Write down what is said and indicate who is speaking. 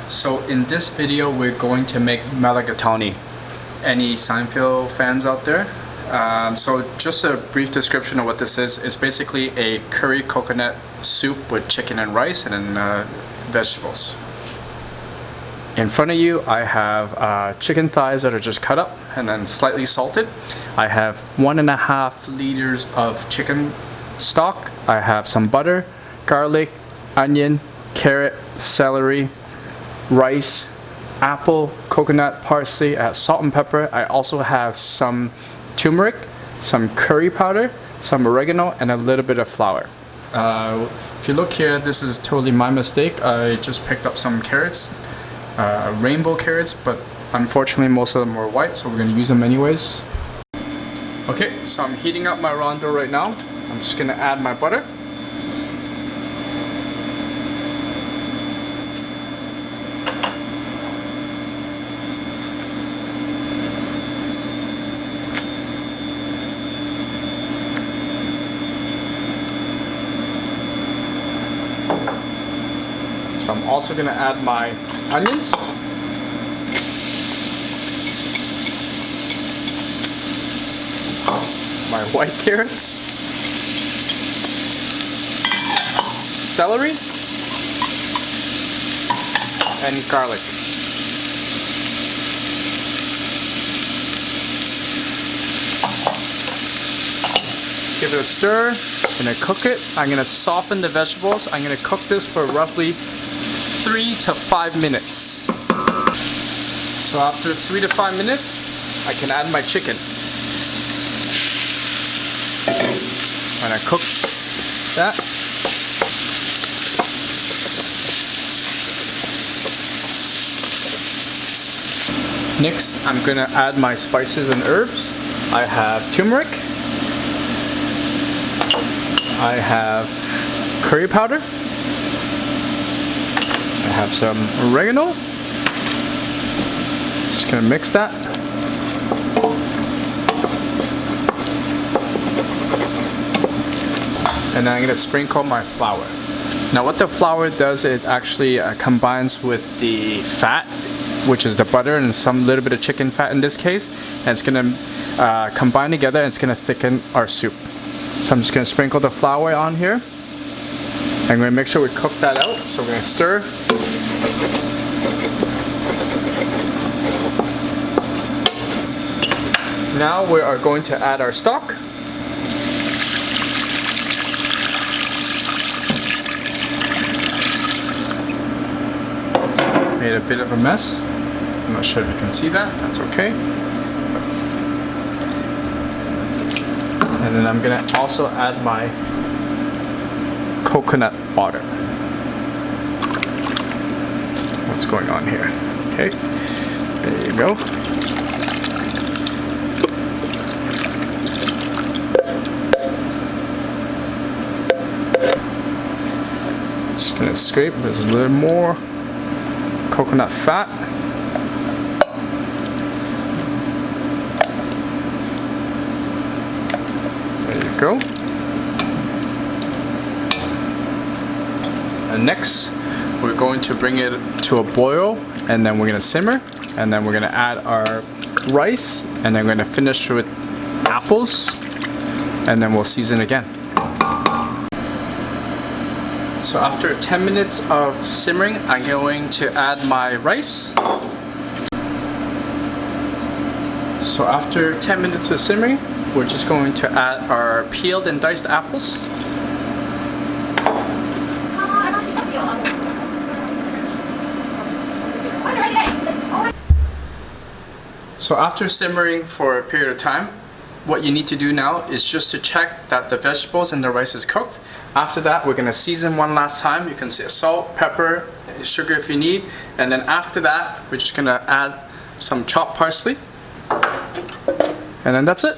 Speaker 1: So in this video we're going to make Mulligatawny. Any Seinfeld fans out there? So just a brief description of what this is. It's basically a curry coconut soup with chicken and rice and then vegetables. In front of you I have chicken thighs that are just cut up and then slightly salted. I have 1.5 liters of chicken stock. I have some butter, garlic, onion, carrot, celery, rice, apple, coconut, parsley. I have salt and pepper. I also have some turmeric, some curry powder, some oregano, and a little bit of flour. If you look here, this is totally my mistake. I just picked up some carrots, rainbow carrots, but unfortunately most of them were white, so we're going to use them anyways. Okay, so I'm heating up my raw dough right now. I'm just going to add my butter. So I'm also going to add my onions. My white carrots. Celery. And garlic. Just give it a stir. I'm going to cook it. I'm going to soften the vegetables. I'm going to cook this for roughly 3 to 5 minutes. So after 3 to 5 minutes, I can add my chicken. When I cook that, next I'm gonna add my spices and herbs. I have turmeric. I have curry powder. I have some oregano. Just gonna mix that. And then I'm gonna sprinkle my flour. Now what the flour does, it actually combines with the fat, which is the butter and some little bit of chicken fat in this case, and it's gonna combine together and it's gonna thicken our soup. So I'm just gonna sprinkle the flour on here. I'm going to make sure we cook that out, so we're going to stir. Now we are going to add our stock. Made a bit of a mess. I'm not sure if you can see that, that's okay. And then I'm going to also add my coconut water. What's going on here? Okay, there you go. Just gonna scrape. There's a little more coconut fat. There you go. And next, we're going to bring it to a boil, and then we're going to simmer, and then we're going to add our rice, and then we're going to finish with apples, and then we'll season again. So after 10 minutes of simmering, I'm going to add my rice. So after 10 minutes of simmering, we're just going to add our peeled and diced apples. So after simmering for a period of time, what you need to do now is just to check that the vegetables and the rice is cooked. After that, we're going to season one last time. You can see salt, pepper, sugar if you need. And then after that, we're just going to add some chopped parsley. And then that's it.